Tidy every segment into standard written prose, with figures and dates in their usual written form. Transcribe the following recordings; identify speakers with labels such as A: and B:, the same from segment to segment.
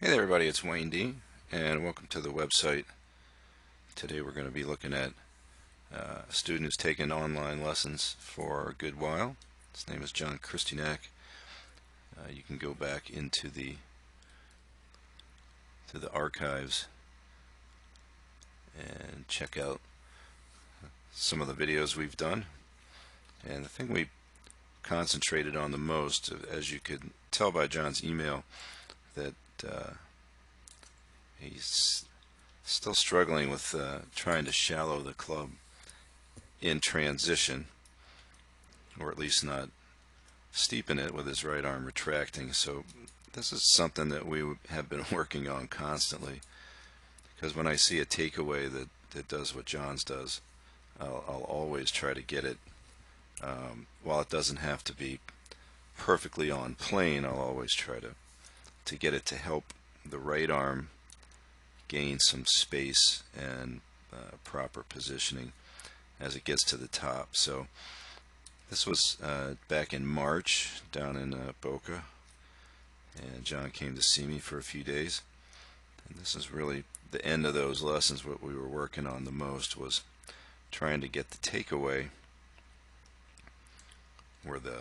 A: Hey there everybody, it's Wayne D, and welcome to the website. Today we're going to be looking at a student who's taken online lessons for a good while. His name is John Christianak. You can go back into the archives and check out some of the videos we've done. And the thing we concentrated on the most, as you could tell by John's email, that he's still struggling with trying to shallow the club in transition, or at least not steepen it with his right arm retracting. So this is something that we have been working on constantly, because when I see a takeaway that does what John's does, I'll always try to get it. While it doesn't have to be perfectly on plane, I'll always try to get it to help the right arm gain some space and proper positioning as it gets to the top. So this was back in March down in Boca, and John came to see me for a few days. And this is really the end of those lessons. What we were working on the most was trying to get the takeaway where the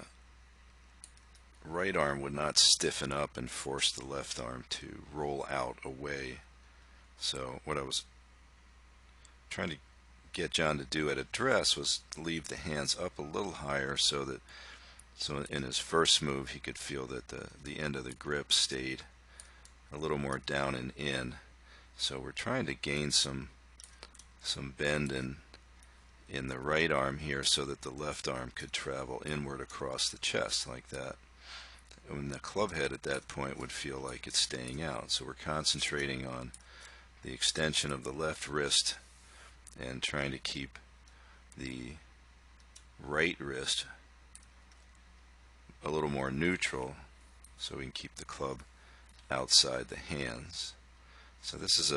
A: right arm would not stiffen up and force the left arm to roll out away. So what I was trying to get John to do at address was leave the hands up a little higher, so in his first move he could feel that the end of the grip stayed a little more down and in. So we're trying to gain some bend in the right arm here, so that the left arm could travel inward across the chest like that. And the club head at that point would feel like it's staying out. So we're concentrating on the extension of the left wrist and trying to keep the right wrist a little more neutral, so we can keep the club outside the hands. So this is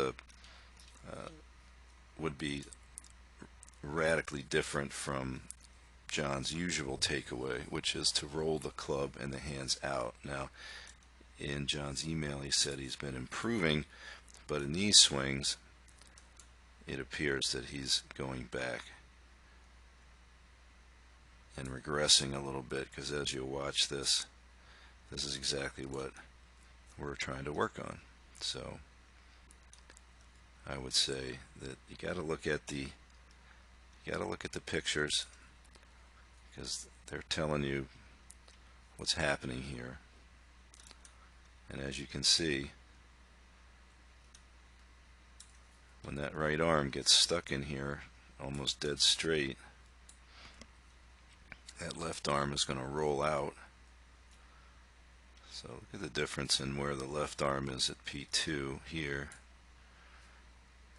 A: would be radically different from John's usual takeaway, which is to roll the club and the hands out. Now, in John's email he said he's been improving, but in these swings it appears that he's going back and regressing a little bit, because as you watch this is exactly what we're trying to work on. So I would say that you got to look at the pictures, because they're telling you what's happening here. And as you can see, when that right arm gets stuck in here almost dead straight, that left arm is going to roll out. So look at the difference in where the left arm is at P2 here,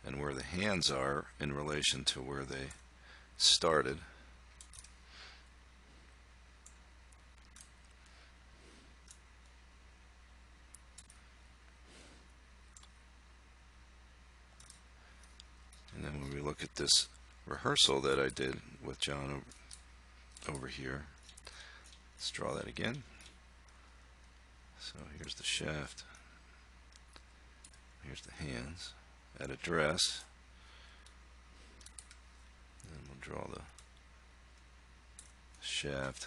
A: and where the hands are in relation to where they started. And then when we look at this rehearsal that I did with John over here, let's draw that again. So here's the shaft, here's the hands at address, and we'll draw the shaft.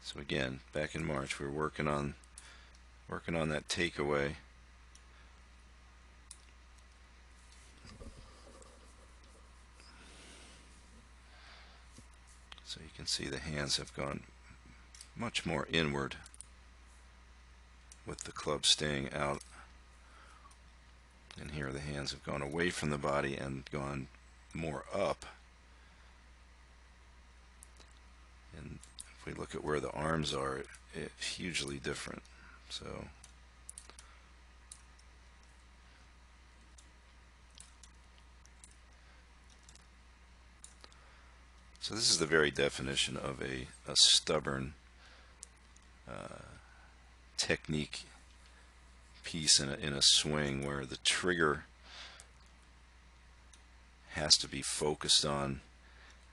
A: So again, back in March we were working on that takeaway. So you can see the hands have gone much more inward, with the club staying out. And here the hands have gone away from the body and gone more up. And if we look at where the arms are, it's hugely different. So this is the very definition of a stubborn technique piece in a swing where the trigger has to be focused on,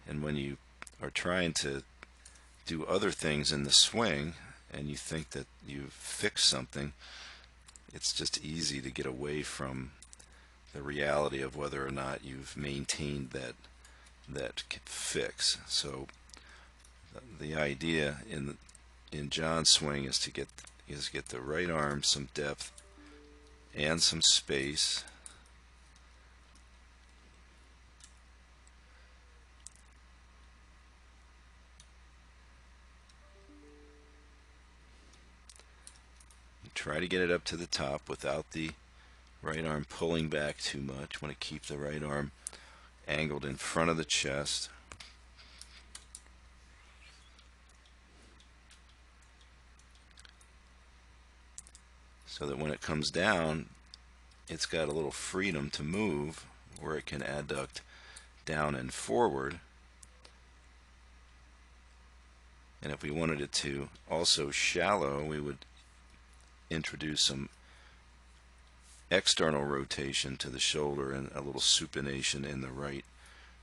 A: and when you are trying to do other things in the swing and you think that you've fixed something, it's just easy to get away from the reality of whether or not you've maintained that fix. So the idea in John's swing is to get the right arm some depth and some space. Try to get it up to the top without the right arm pulling back too much. Want to keep the right arm angled in front of the chest. So that when it comes down, it's got a little freedom to move where it can adduct down and forward. And if we wanted it to also shallow, we would introduce some external rotation to the shoulder and a little supination in the right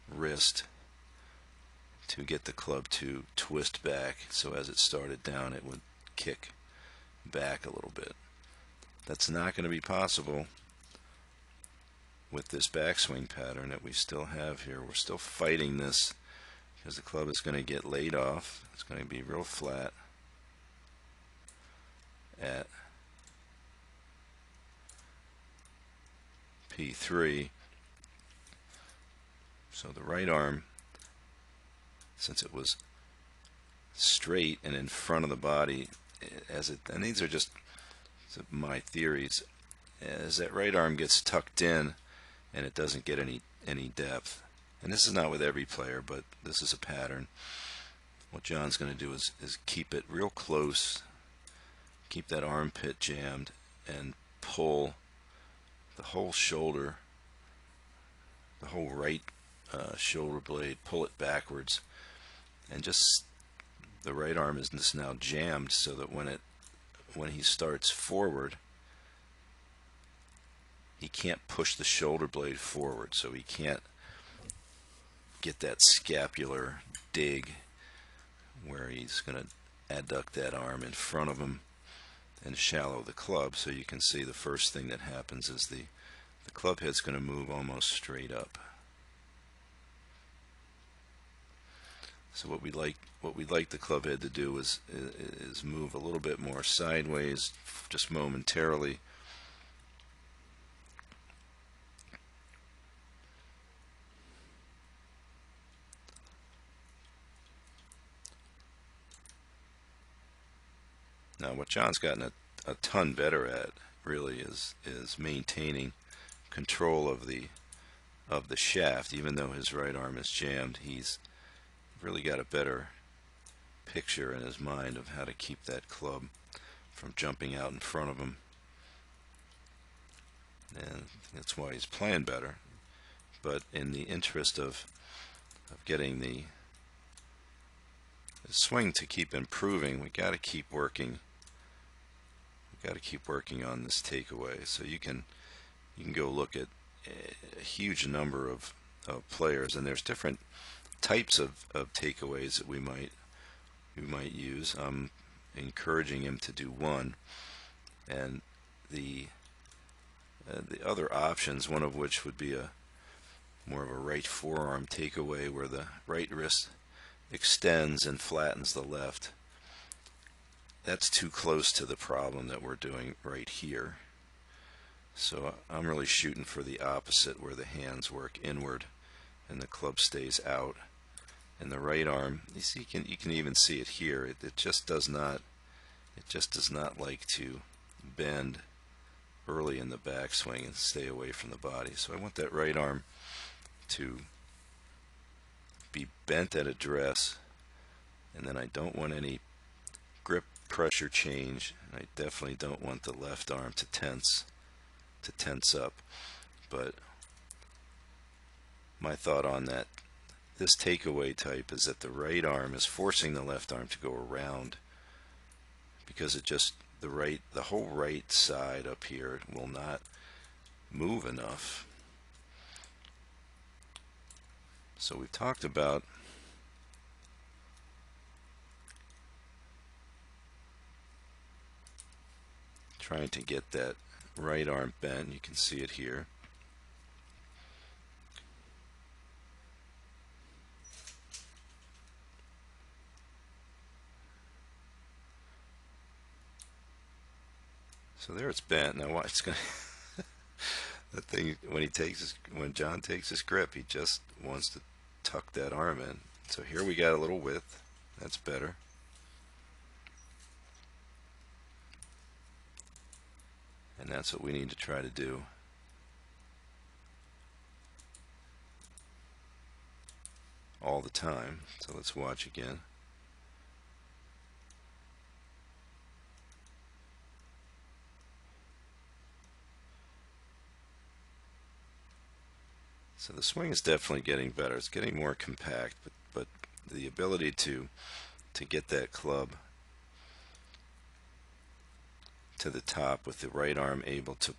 A: wrist to get the club to twist back, so as it started down it would kick back a little bit. That's not going to be possible with this backswing pattern that we still have here. We're still fighting this because the club is going to get laid off. It's going to be real flat at P3. So the right arm, since it was straight and in front of the body, and these are just my theories, as that right arm gets tucked in and it doesn't get any depth. And this is not with every player, but this is a pattern. What John's going to do is keep it real close, keep that armpit jammed, and pull the whole shoulder, the whole right shoulder blade, pull it backwards, and just the right arm is just now jammed so that when he starts forward, he can't push the shoulder blade forward, so he can't get that scapular dig where he's going to adduct that arm in front of him and shallow the club. So you can see the first thing that happens is the club head's going to move almost straight up. So what we'd like the club head to do is move a little bit more sideways, just momentarily. Now what John's gotten a ton better at really is maintaining control of the shaft. Even though his right arm is jammed, he's really got a better picture in his mind of how to keep that club from jumping out in front of him, and that's why he's playing better. But in the interest of getting the swing to keep improving, we got to keep working. We got to keep working on this takeaway. So you can go look at a huge number of players, and there's different types of takeaways that we might use. I'm encouraging him to do one, and the other options, one of which would be more of a right forearm takeaway where the right wrist extends and flattens the left. That's too close to the problem that we're doing right here. So I'm really shooting for the opposite, where the hands work inward and the club stays out. And the right arm, you see, you can even see it here. It just does not like to bend early in the backswing and stay away from the body. So I want that right arm to be bent at address, and then I don't want any grip pressure change. I definitely don't want the left arm to tense up. But my thought on this takeaway type is that the right arm is forcing the left arm to go around, because it just the whole right side up here will not move enough. So we've talked about trying to get that right arm bent. You can see it here. So there it's bent. Now watch, it's going to that thing when John takes his grip, he just wants to tuck that arm in. So here we got a little width. That's better. And that's what we need to try to do. All the time. So let's watch again. So the swing is definitely getting better. It's getting more compact, but the ability to get that club to the top with the right arm able to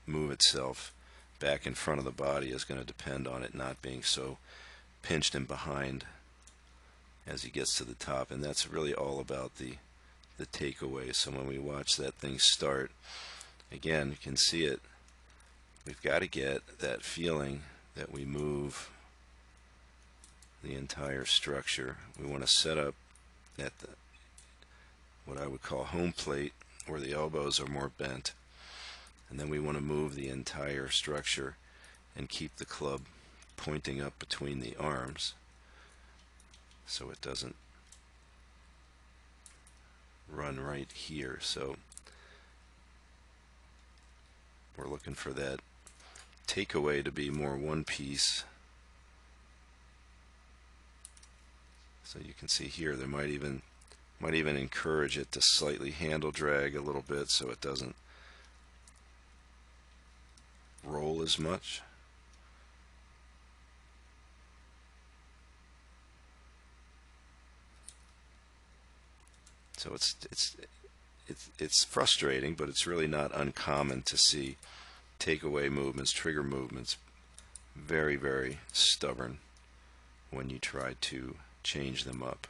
A: move itself back in front of the body is going to depend on it not being so pinched in behind as he gets to the top. And that's really all about the takeaway. So when we watch that thing start, again, you can see it. We've got to get that feeling that we move the entire structure. We want to set up at what I would call home plate, where the elbows are more bent, and then we want to move the entire structure and keep the club pointing up between the arms so it doesn't run right here. So we're looking for that takeaway to be more one piece. So you can see here there might even encourage it to slightly handle drag a little bit so it doesn't roll as much. So it's frustrating, but it's really not uncommon to see takeaway movements, trigger movements, very, very stubborn when you try to change them up.